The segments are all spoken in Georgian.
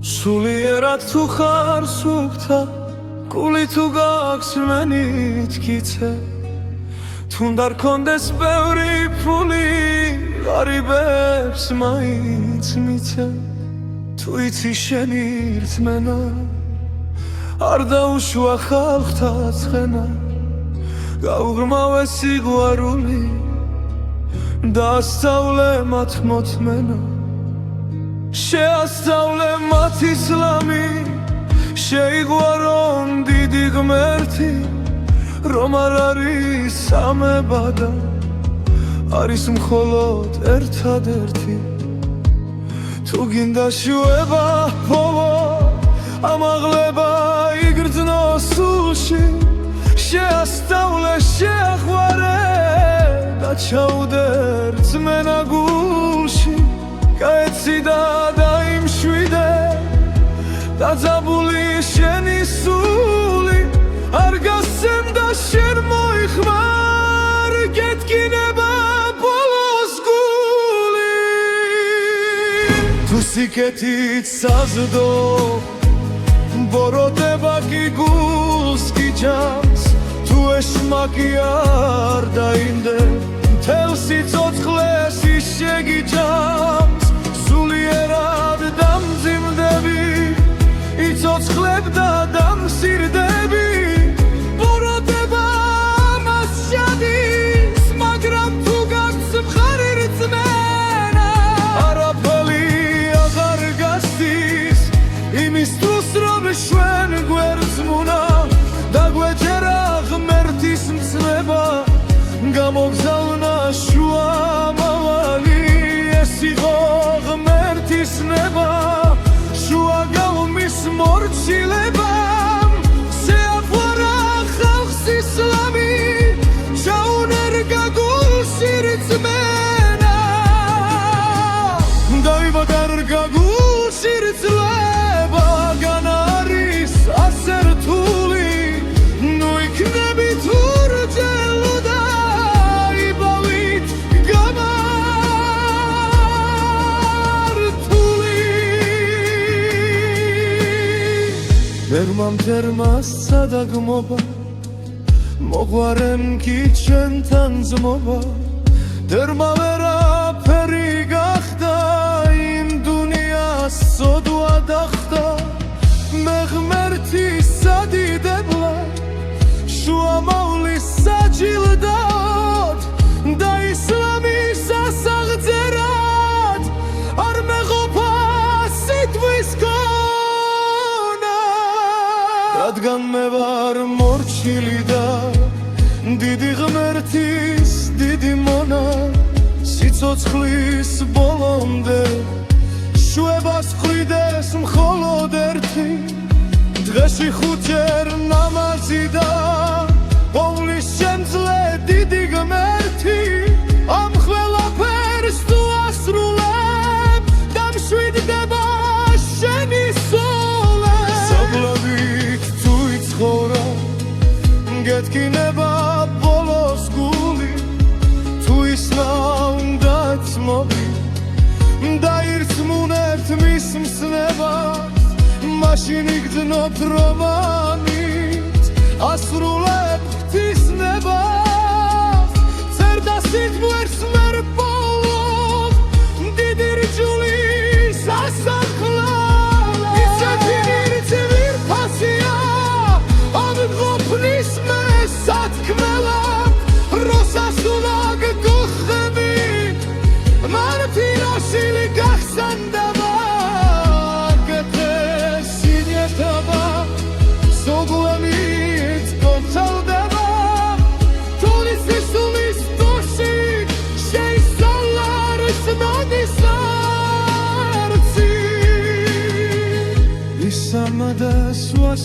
სულიერად თუ ხარ სუფთა გული თუ გაქვს მენით გიცე თუნდა რქონდეს ბევრი ფული ღარიბებს მაინც მიცე თუ იცი შენი რწმენა არ დაუშვა ხალხთა ცხენა გაუღრმავე სიყვარული დაასწავლე მათ მოთმენა შეასწავლე მათ ისლამი შეიღვარონ დიდი ღმერთი რომ არ არის სამება და არის მხოლოდ ერთადერთი თუ გინდა შვება ფოვო ამაღლება იგრძნო სულში შეასწავლე შეახვარე და ჩაუდე რწმენა გულში გაეცი და დაიმშვიდე დაძაბული შენი სული არ გასცემდა შენ მოიხმარ გეთკინება ბოლოს გული თუ სიკეთით საზდო ბოროტება კი გულს გიჯამს თუ ეშმაკი არ დაინდე მთელ სიცოცხლეს ის შეგიჯამს სულიერად დამძიმდები იცოცხლებ და დამსირდები ბოროტება ამას შადის მაგრამ თუ გაქვს მხარი რწმენა არაფერი აღარ გასდის იმის დროს რომ შვენ გვერდზმუნა დაგვეჯერა ღმერთის მცნება გამოგზავნა შუა მავალი ეს იყო ღმერთის ნება შუა გავმის მორჩილებამ შეაყვარა ხალხს ისლამი ჩაუნერგა გულში რწმენა დაიბადარგა გულში რწლება გან არის ასე რთული ნუ იქნები თუ რჯელო და იბავით გამართული მერმამჯერმას სადაგმობა მოყვარემ კი ჩვენთან ძმობა დერმა ვერაფერი გახდა იმ დუნიას სოდვა დახდა მე ღმერთის სადიდებლად შუა მავლის საჯილდად და ისლამის ასაღძერად არ მეღობა სიტყვის გონა რადგან მე ვარ მორჩილი და დიდი ღმერთის დიდი მონა სიცოცხლის ბოლომდე შვებას ხვიდეს მხოლოდ ერთი დღეში ხუთჯერ ნამაზი და ყოვლის შემძლე დიდი ღმერთი ამ ყველაფერს თუ ასრულებ დამშვიდდება შენი სულე საბლავით თუ იცხოვრა გეთკინება ბოლოს გული თუ ისნა უნდა ცმობი დაირწმუნებთ მის მსნებას მაშინ იგრძნობთ რომანით ასრულებთ ღვთისნებას წერდა სიტყვერს ვერ პოულობ დიდი რჯული სასახლალა ისეთი ნირცევირ ფასია ამ ყოფნის მე სათქმელად როსასუნაგ გუხები მარტიროსილი გახსანდავა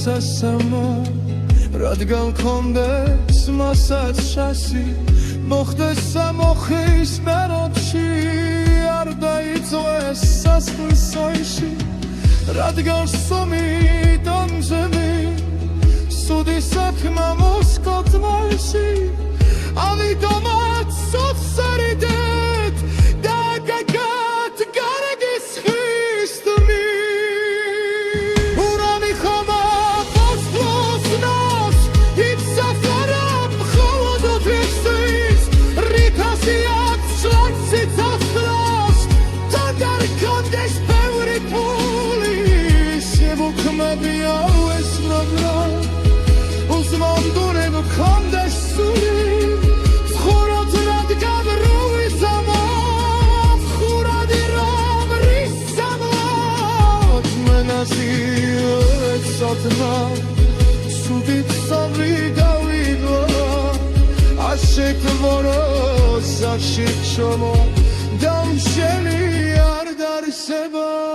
სასამა რადგან კონდეს მასაც შასი მოხდეს სამოხის ნაროდში არ დაიწვეს სასხლის სოიში რადგან სომი დამზები სუდი საქმა მოსკოთმალში ამიტომაც სოცარიდეთ და გაგათ გარეგის ხისტმი მენაზიეთ სათნა სუდით სამრი გავიდო აშეკ მოროს აშეკ შომო დამშელი არ დარსება